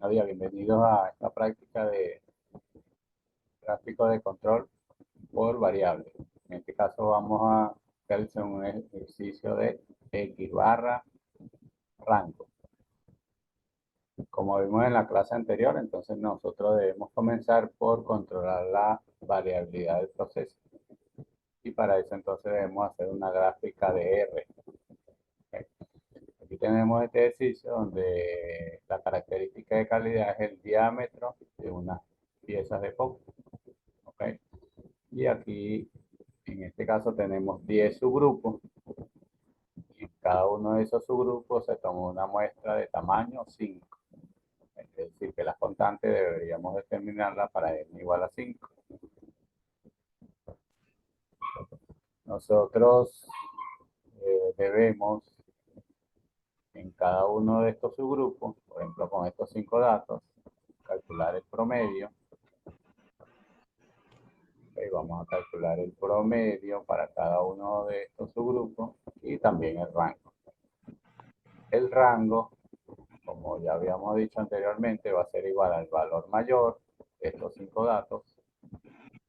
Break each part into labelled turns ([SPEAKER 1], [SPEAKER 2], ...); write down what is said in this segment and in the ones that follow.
[SPEAKER 1] Bienvenidos a esta práctica de gráfico de control por variable. En este caso vamos a realizar un ejercicio de X barra rango. Como vimos en la clase anterior, entonces nosotros debemos comenzar por controlar la variabilidad del proceso. Y para eso entonces debemos hacer una gráfica de R. Aquí tenemos este ejercicio donde la característica de calidad es el diámetro de unas piezas de POC. ¿Okay? Y aquí, en este caso, tenemos 10 subgrupos. Y en cada uno de esos subgrupos se toma una muestra de tamaño 5. Es decir, que las constantes deberíamos determinarla para n igual a 5. Nosotros debemos, en cada uno de estos subgrupos, por ejemplo, con estos 5 datos, calcular el promedio. Okay, vamos a calcular el promedio para cada uno de estos subgrupos y también el rango. El rango, como ya habíamos dicho anteriormente, va a ser igual al valor mayor de estos 5 datos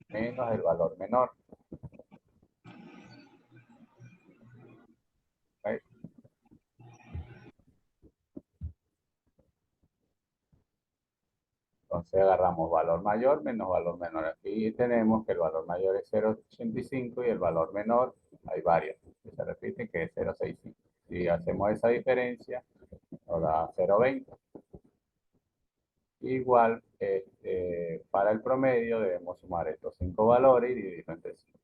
[SPEAKER 1] menos el valor menor. ¿Okay? Entonces agarramos valor mayor menos valor menor. Aquí tenemos que el valor mayor es 0,85 y el valor menor, hay varios que se repiten, que es 0,65. Si hacemos esa diferencia, nos da 0,20. Igual, para el promedio debemos sumar estos 5 valores y dividirlo entre 5.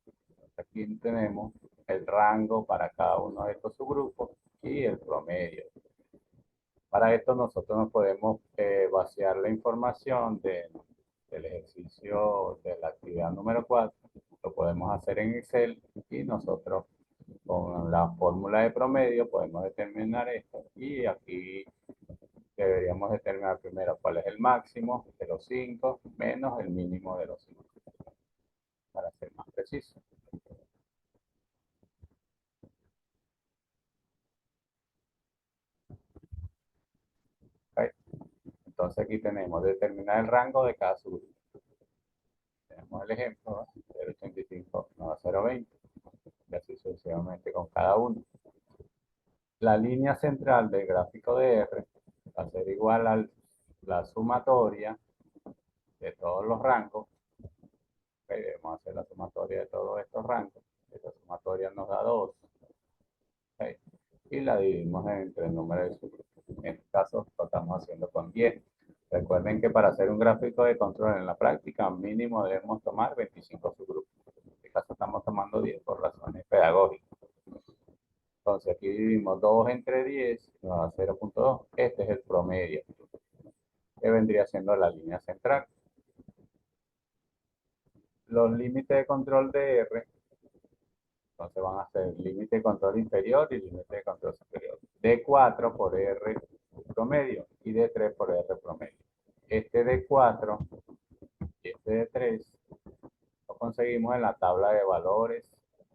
[SPEAKER 1] Aquí tenemos el rango para cada uno de estos subgrupos y el promedio. Para esto nosotros nos podemos vaciar la información del ejercicio de la actividad número 4. Lo podemos hacer en Excel y nosotros con la fórmula de promedio podemos determinar esto. Y aquí deberíamos determinar primero cuál es el máximo de los 5 menos el mínimo de los 5, para ser más preciso. ¿Okay? Entonces aquí tenemos determinar el rango de cada subgrupo. Tenemos el ejemplo, 0,85 no a 0,20, y así sucesivamente con cada uno. La línea central del gráfico de R va a ser igual a la sumatoria de todos los rangos. Okay, debemos hacer la sumatoria de todos estos rangos. Esta sumatoria nos da 2. Okay, y la dividimos entre el número de subgrupos. En este caso lo estamos haciendo con 10. Recuerden que para hacer un gráfico de control en la práctica mínimo debemos tomar 25 subgrupos. En este caso estamos tomando 10 por razones pedagógicas. Entonces aquí dividimos 2 entre 10, nos da 0,2. Este es el promedio, que vendría siendo la línea central. Los límites de control de R, entonces van a ser límite de control inferior y límite de control superior. D4 por R promedio y D3 por R promedio. Este D4 y este D3 lo conseguimos en la tabla de valores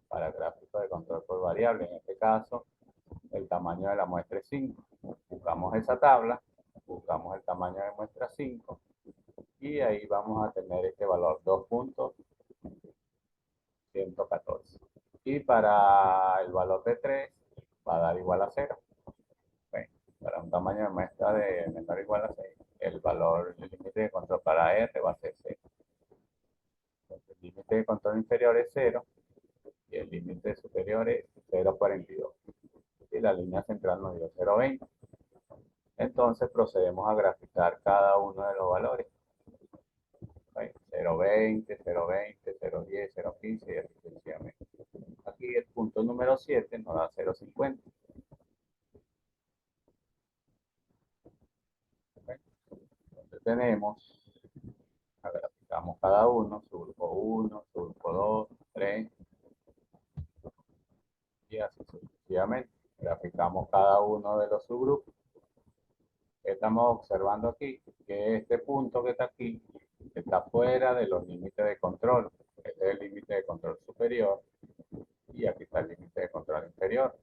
[SPEAKER 1] para el gráfico de control por variable. En este caso, el tamaño de la muestra es 5. Buscamos esa tabla, buscamos el tamaño de muestra 5 y ahí vamos a tener este valor 2,114. Y para el valor de 3 va a dar igual a 0. Okay. Para un tamaño de muestra de menor o igual a 6, el valor, el límite de control para R va a ser 0. Entonces, el límite de control inferior es 0 y el límite superior es 0,42. Y la línea central nos dio 0,20. Entonces procedemos a graficar cada uno de los valores. 0,20, 0,20, 0,10, 0,15 y así sucesivamente. Aquí el punto número 7 nos da 0,50. Entonces tenemos, graficamos cada uno, subgrupo 1, subgrupo 2, 3 y así sucesivamente. Graficamos cada uno de los subgrupos. Estamos observando aquí que este punto que está aquí está fuera de los límites de control. Este es el límite de control superior y aquí está el límite de control inferior.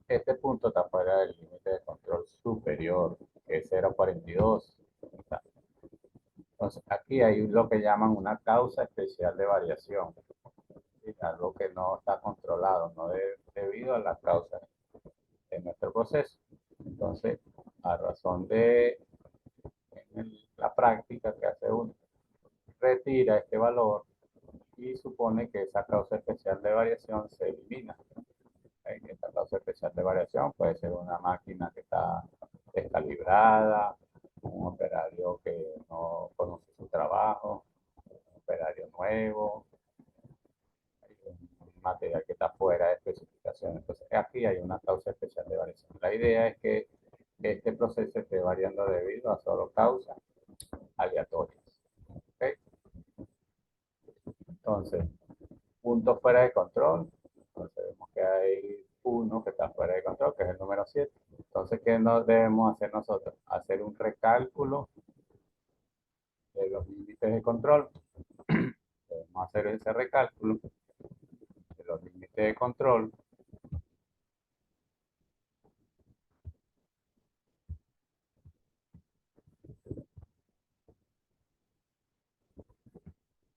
[SPEAKER 1] Este punto está fuera del límite de control superior, que es 0,42. Entonces, aquí hay lo que llaman una causa especial de variación, ¿sí? Algo que no está controlado, no debido a las causas de nuestro proceso. Entonces, a razón de la práctica que hace uno, retira este valor y supone que esa causa especial de variación se elimina. Esta causa especial de variación puede ser una máquina que está descalibrada, un operario que no conoce su trabajo, un operario nuevo, un material que está fuera de especificación. Entonces, aquí hay una causa especial de variación. La idea es que este proceso esté variando debido a solo causas aleatorias. ¿Okay? Entonces, puntos fuera de control. Entonces, vemos que hay uno que está fuera de control, que es el número 7. Entonces, ¿qué nos debemos hacer nosotros? Hacer un recálculo de los límites de control. Debemos hacer ese recálculo de los límites de control.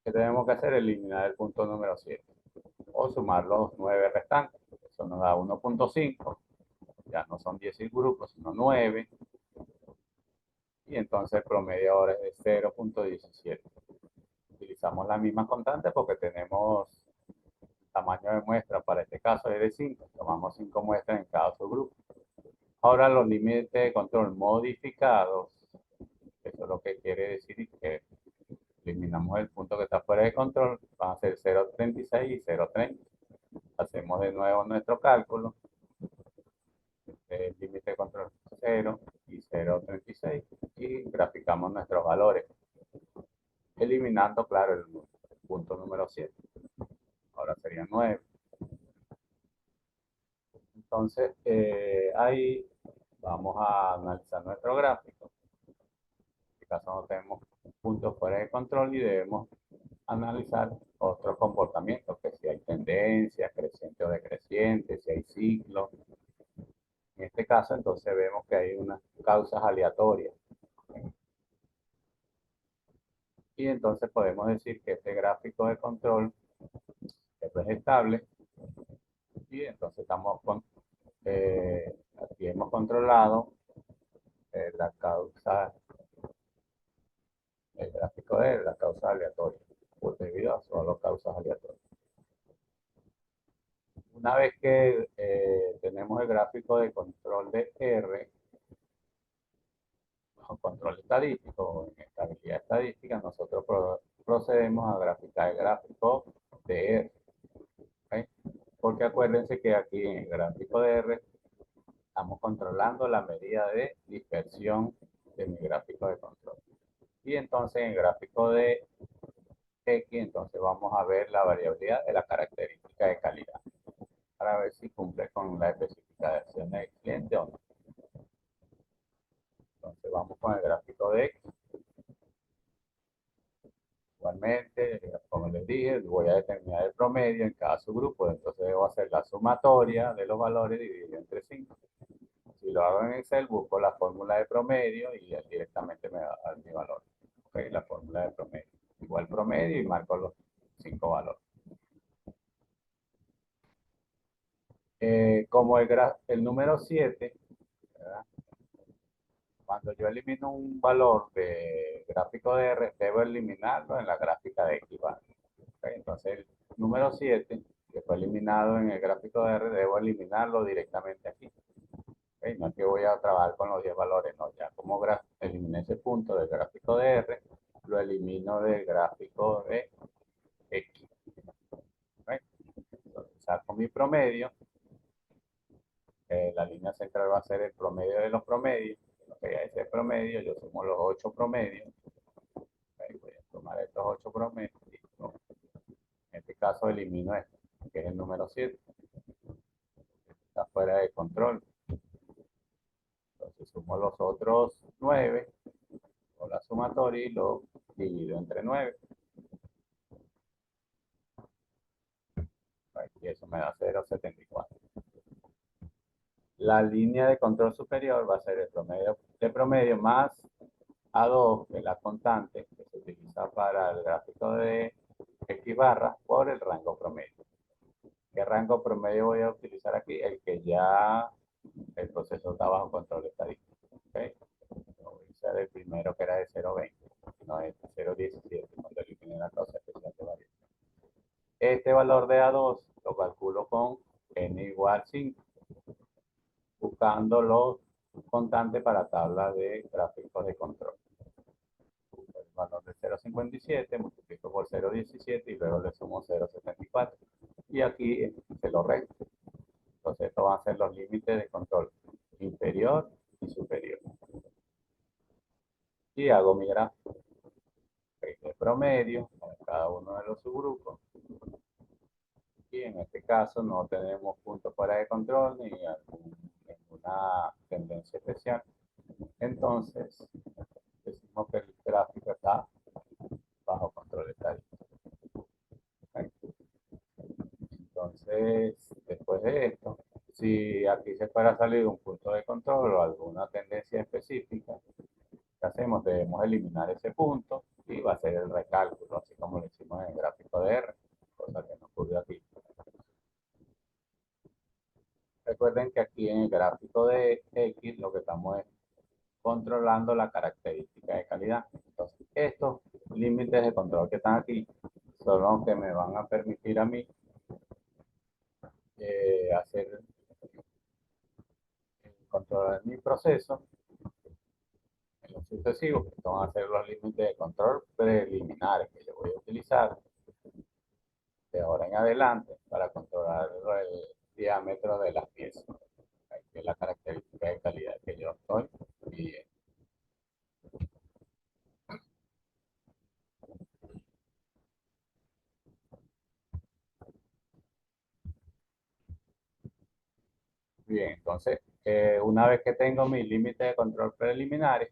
[SPEAKER 1] ¿Qué tenemos que hacer? Eliminar el punto número 7 o sumar los 9 restantes. Eso nos da 1.5. Ya no son 10 grupos, sino 9. Y entonces el promedio ahora es de 0.17. Utilizamos la misma constante porque tenemos tamaño de muestra para este caso es de 5. Tomamos 5 muestras en cada subgrupo. Ahora los límites de control modificados, eso es lo que quiere decir que eliminamos el punto que está fuera de control, van a ser 0.36 y 0.30. Hacemos de nuevo nuestro cálculo, el límite de control 0 y 0.36 y graficamos nuestros valores, eliminando, claro, el punto número 7. Ahora serían 9. Entonces, ahí vamos a analizar nuestro gráfico. En este caso no tenemos puntos fuera de control y debemos analizar otros comportamientos, que si hay tendencias, creciente o decreciente, si hay ciclos. En este caso, entonces vemos que hay unas causas aleatorias. Y entonces podemos decir que este gráfico de control es estable y entonces estamos con, aquí hemos controlado la causa, el gráfico de la causa aleatoria, pues debido a solo causas aleatorias. Una vez que tenemos el gráfico de control de R, o control estadístico, o en estabilidad estadística, nosotros procedemos a graficar el gráfico de R. ¿Okay? Porque acuérdense que aquí en el gráfico de R estamos controlando la medida de dispersión de mi gráfico de control. Y entonces en el gráfico de X, entonces vamos a ver la variabilidad de la característica de calidad para ver si cumple con la especificación del cliente o no. Entonces vamos con el gráfico de X. Igualmente, como les dije, voy a determinar el promedio en cada subgrupo, entonces debo hacer la sumatoria de los valores dividido entre 5. Si lo hago en Excel, busco la fórmula de promedio y él directamente me va a dar mi valor. ¿Okay? La fórmula de promedio. Igual promedio y marco los 5 valores. Como el número 7, ¿verdad? Cuando yo elimino un valor de gráfico de R, debo eliminarlo en la gráfica de X. ¿Okay? Entonces, el número 7, que fue eliminado en el gráfico de R, debo eliminarlo directamente aquí. ¿Okay? No es que voy a trabajar con los 10 valores, no, ya como eliminé ese punto del gráfico de R, lo elimino del gráfico de X. ¿Okay? Entonces, saco mi promedio, la línea central va a ser el promedio de los promedios. Okay, a ese promedio yo sumo los 8 promedios. Okay, voy a tomar estos 8 promedios. En este caso elimino este, que es el número 7. Está fuera de control. Entonces sumo los otros 9 con la sumatoria y lo divido entre 9. Y eso me da 0.74. La línea de control superior va a ser el promedio de promedio más A2, que es la constante que se utiliza para el gráfico de X barra, por el rango promedio. ¿Qué rango promedio voy a utilizar aquí? El que ya el proceso está bajo control estadístico. ¿Okay? Voy a usar el primero que era de 0,20, no es 0,17 cuando elimine la causa especial de variación. Este valor de A2 lo calculo con n igual 5, buscando los constantes para tabla de gráficos de control. El valor de 0,57 multiplico por 0,17 y luego le sumo 0,74. Y aquí se lo resto. Entonces, estos van a ser los límites de control inferior y superior. Y hago mi gráfico de promedio para cada uno de los subgrupos. Y en este caso no tenemos puntos fuera de control ni ninguna tendencia especial. Entonces, decimos que el gráfico está bajo control estadístico. Entonces, después de esto, si aquí se fuera a salir un punto de control o alguna tendencia específica, ¿qué hacemos? Debemos eliminar ese punto y va a ser el recálculo, así como lo hicimos en el gráfico de R, cosa que no ocurrió aquí. Recuerden que aquí en el gráfico de X lo que estamos es controlando la característica de calidad. Entonces, estos límites de control que están aquí son los que me van a permitir a mí hacer controlar mi proceso en lo sucesivo, que van a ser los límites de control preliminares que yo voy a utilizar de ahora en adelante para controlar el diámetro de las piezas, que es la característica de calidad que yo estoy midiendo. Bien, entonces, una vez que tengo mis límites de control preliminares,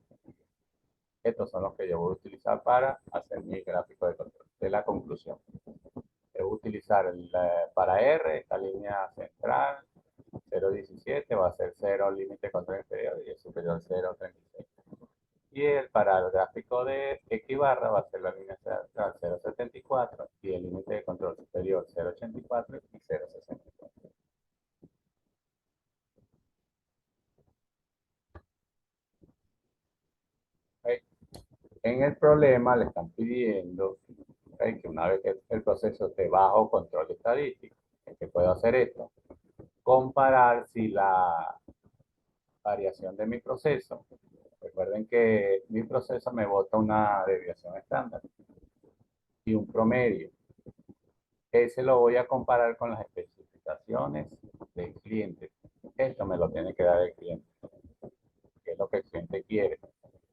[SPEAKER 1] estos son los que yo voy a utilizar para hacer mi gráfico de control. De la conclusión. Debo utilizar para R, esta línea central, 0,17 va a ser 0 límite de control inferior y el superior 0,36. Y para el gráfico de X barra va a ser la línea central 0,74 y el límite de control superior 0,84 y 0,64. ¿Okay? En el problema le están pidiendo, ¿okay?, que una vez que el proceso esté bajo control estadístico, que puedo hacer esto, comparar si la variación de mi proceso, recuerden que mi proceso me bota una desviación estándar y un promedio. Ese lo voy a comparar con las especificaciones del cliente. Esto me lo tiene que dar el cliente, que es lo que el cliente quiere.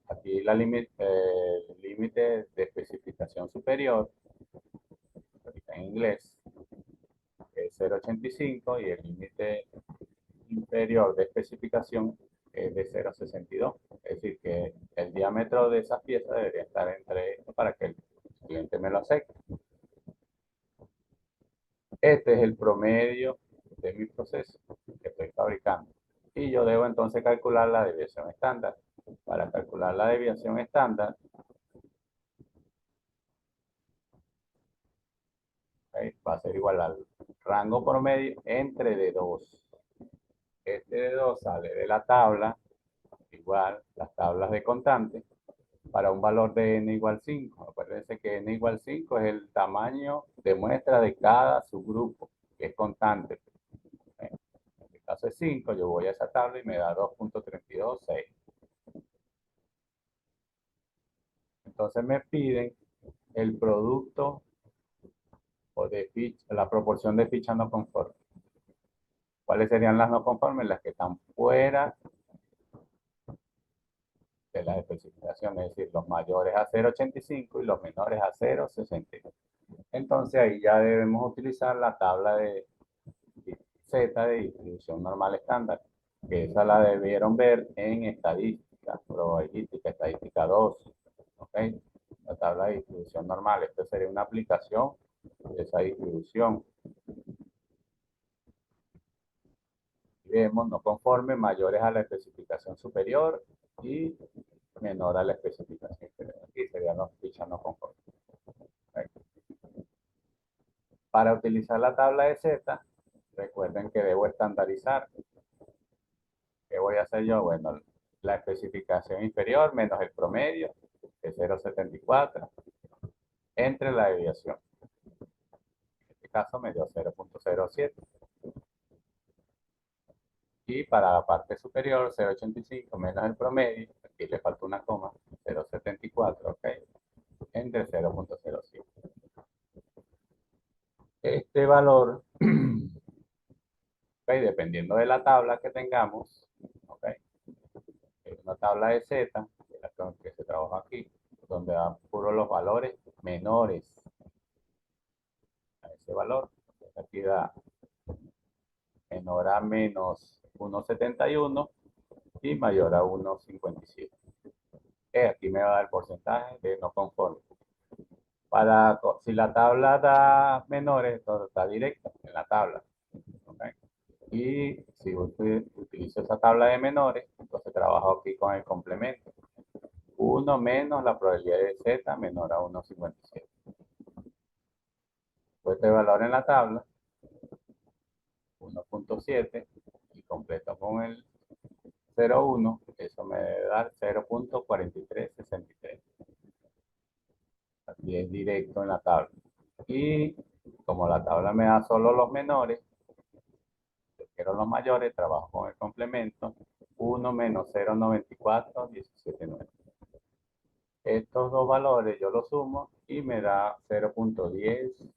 [SPEAKER 1] Aquí el límite de especificación superior, ahorita en inglés, es 0,85 y el límite inferior de especificación es de 0,62. Es decir, que el diámetro de esa pieza debería estar entre esto para que el cliente me lo acepte. Este es el promedio de mi proceso que estoy fabricando. Y yo debo entonces calcular la desviación estándar. Para calcular la desviación estándar, ¿okay?, va a ser igual al rango promedio entre D2. Este D2 sale de la tabla, igual las tablas de constante, para un valor de n igual 5. Acuérdense que n igual 5 es el tamaño de muestra de cada subgrupo, que es constante. En este caso es 5, yo voy a esa tabla y me da 2,326. Entonces me piden el producto o de ficha, la proporción de fichas no conformes. ¿Cuáles serían las no conformes? Las que están fuera de las especificaciones, es decir, los mayores a 0,85 y los menores a 0,62. Entonces ahí ya debemos utilizar la tabla de Z de distribución normal estándar, que esa la debieron ver en estadística, probabilística, estadística 2. ¿Ok? La tabla de distribución normal. Esta sería una aplicación de esa distribución. Vemos no conforme mayores a la especificación superior y menor a la especificación. Aquí serían los fichas no conformes. Para utilizar la tabla de Z, recuerden que debo estandarizar. ¿Qué voy a hacer yo? Bueno, la especificación inferior menos el promedio, que es 0,74, entre la desviación. En este caso me dio 0,07. Y para la parte superior, 0,85 menos el promedio, aquí le falta una coma, 0,74, ¿ok? Entre 0,05. Este valor, ¿ok? Dependiendo de la tabla que tengamos, ¿ok? Es una tabla de Z, que se trabaja aquí, donde dan puros los valores menores a ese valor. Aquí da menor a menos 1,71 y mayor a 1,57. Aquí me va a dar el porcentaje de no conforme. Si la tabla da menores, entonces está directa en la tabla. ¿Okay? Y si utilizo esa tabla de menores, entonces trabajo aquí con el complemento. 1 menos la probabilidad de Z menor a 1,57. Pues este valor en la tabla, 1,7, y completo con el 0,1, eso me debe dar 0,4363. Aquí es directo en la tabla. Y como la tabla me da solo los menores, yo quiero los mayores, trabajo con el complemento. 1 menos 0,94,179. Estos dos valores yo los sumo y me da 0,10,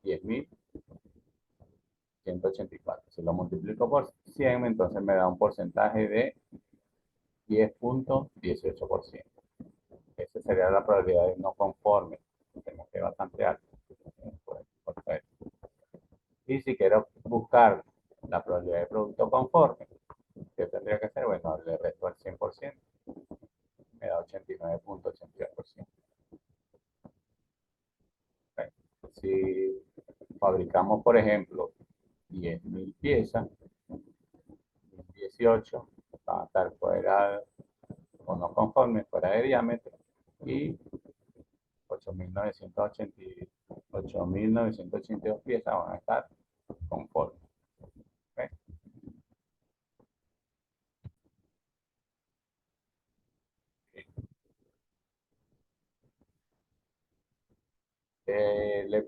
[SPEAKER 1] 10.184. Si lo multiplico por 100, entonces me da un porcentaje de 10,18%. Esa sería la probabilidad de no conforme. Tenemos que bastante alto. Y si quiero buscar la probabilidad de producto conforme, ¿qué tendría que hacer? Bueno, le resto al 100%, me da 89,82%. Okay. Si fabricamos, por ejemplo, 10.000 piezas, 18 van a estar fuera o no conformes, fuera de diámetro, y 8.982 piezas van a estar conformes. ¿Okay?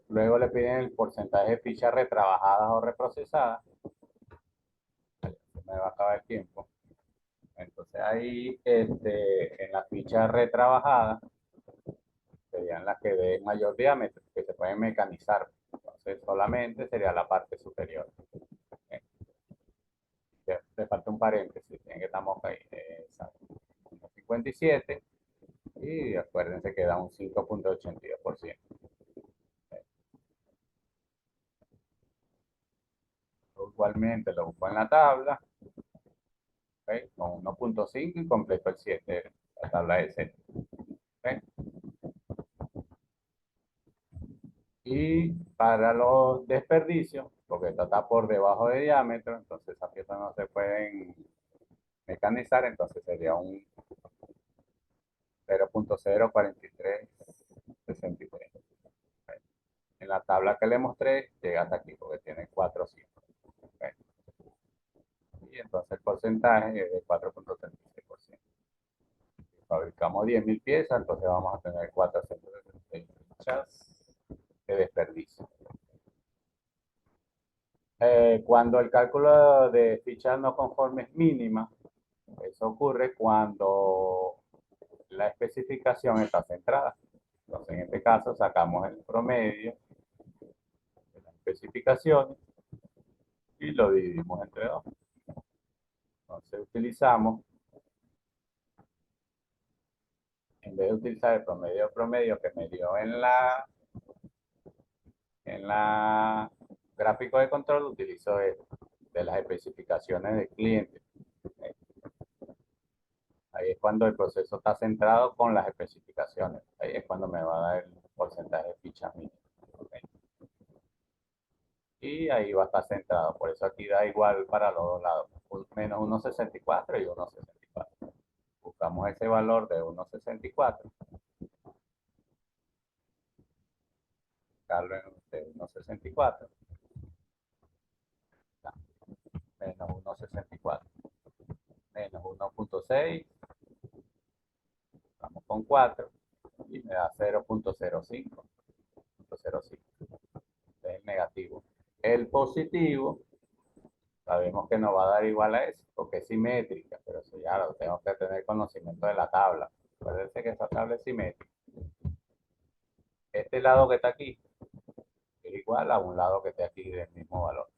[SPEAKER 1] Luego le piden el porcentaje de fichas retrabajadas o reprocesadas. Se me va a acabar el tiempo. Entonces ahí en las fichas retrabajadas serían las que de mayor diámetro, que se pueden mecanizar. Entonces solamente sería la parte superior. Le falta un paréntesis, en que estamos ahí. 57, y acuérdense que da un 5,82%. Igualmente lo busco en la tabla, ¿okay? Con 1,5 y completo el 7, la tabla de Z. ¿Okay? Y para los desperdicios, porque esta está por debajo de diámetro, entonces esas piezas no se pueden mecanizar, entonces sería un 0,04363. En la tabla que le mostré, llega hasta aquí, porque tiene 4 cifras. ¿Okay? Y entonces el porcentaje es de 4,36%. Si fabricamos 10.000 piezas, entonces vamos a tener 466 fichas de desperdicio. Cuando el cálculo de fichas no conformes es mínima, eso ocurre cuando la especificación está centrada. Entonces, en este caso, sacamos el promedio de las especificaciones y lo dividimos entre dos. Entonces, en vez de utilizar el promedio que me dio en la gráfico de control, utilizo de las especificaciones del cliente. Ahí es cuando el proceso está centrado con las especificaciones. Ahí es cuando me va a dar el porcentaje de fichas mínimas. ¿Okay? Y ahí va a estar centrado. Por eso aquí da igual para los dos lados. Menos 1,64 y 1,64. Buscamos buscamos ese valor de 1,64, buscarlo de 1,64, menos 1,64, menos 1,6, vamos con 4, y me da 0,05, 0,05, es el negativo. El positivo, sabemos que nos va a dar igual a eso, porque es simétrica, pero eso ya lo tengo que tener conocimiento de la tabla. Acuérdense que esa tabla es simétrica. Este lado que está aquí es igual a un lado que esté aquí del mismo valor.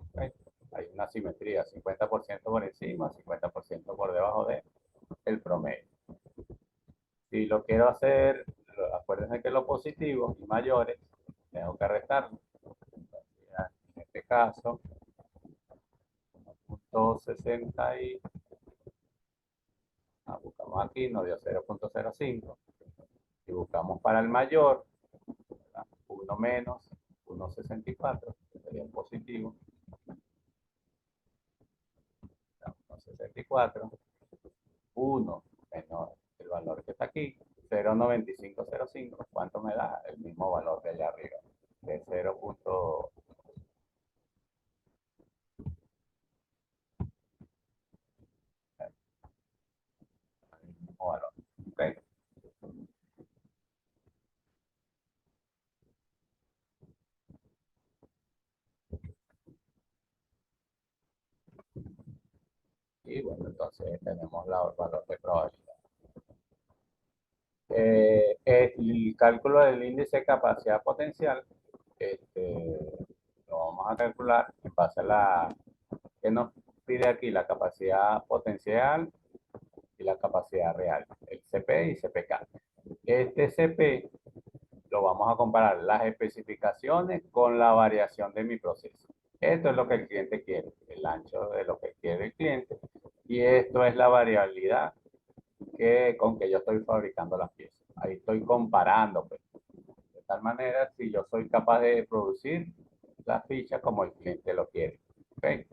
[SPEAKER 1] ¿Okay? Hay una simetría, 50% por encima, 50% por debajo del promedio. Si lo quiero hacer, acuérdense que los positivos y mayores tengo que restarlo. En este caso, 1,60 y buscamos aquí, nos dio 0,05. Si buscamos para el mayor, 1 menos 1,64, que sería el positivo. 1,64, 1 menos el valor que está aquí, 0,9505, ¿cuánto me da? El mismo valor de allá arriba, de 0. El mismo valor. ¿Okay? Y bueno, entonces tenemos el valor de probabilidad. El cálculo del índice de capacidad potencial, lo vamos a calcular en base a que nos pide aquí la capacidad potencial y la capacidad real, el CP y CPK. Este CP lo vamos a comparar las especificaciones con la variación de mi proceso. Esto es lo que el cliente quiere, el ancho de lo que quiere el cliente, y esto es la variabilidad con que yo estoy fabricando las piezas. Ahí estoy comparando, pues. De tal manera, si yo soy capaz de producir las fichas como el cliente lo quiere. ¿Okay?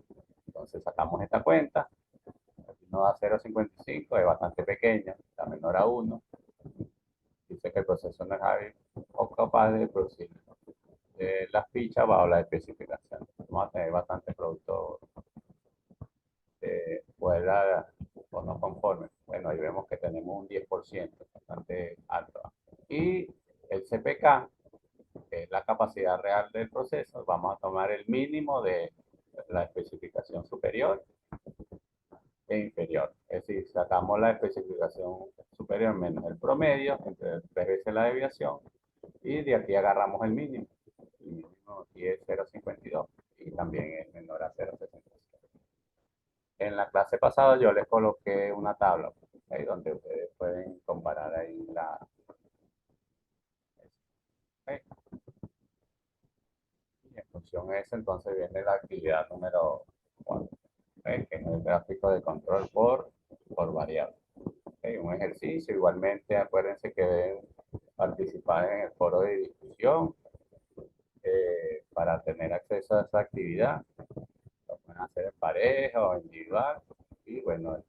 [SPEAKER 1] Entonces sacamos esta cuenta. Aquí nos da 0,55, es bastante pequeña, está menor a 1. Dice que el proceso no es hábil o capaz de producir las fichas bajo la especificación. Vamos a tener bastante producto fuera o no conforme. Bueno, ahí vemos que tenemos un 10%, bastante alto. Y el CPK, que es la capacidad real del proceso, vamos a tomar el mínimo de la especificación superior e inferior. Es decir, sacamos la especificación superior menos el promedio, entre 3 veces la desviación, y de aquí agarramos el mínimo. El mínimo aquí es 0,52 y también es menor a 0,66. En la clase pasada yo les coloqué una tabla, ahí donde ustedes pueden comparar ahí ¿okay? Y en función de eso, entonces viene la actividad número 4, ¿okay? Que es el gráfico de control por variable. ¿Okay? Un ejercicio, igualmente acuérdense que deben participar en el foro de discusión para tener acceso a esa actividad. Lo pueden hacer en pareja o individual. Y bueno,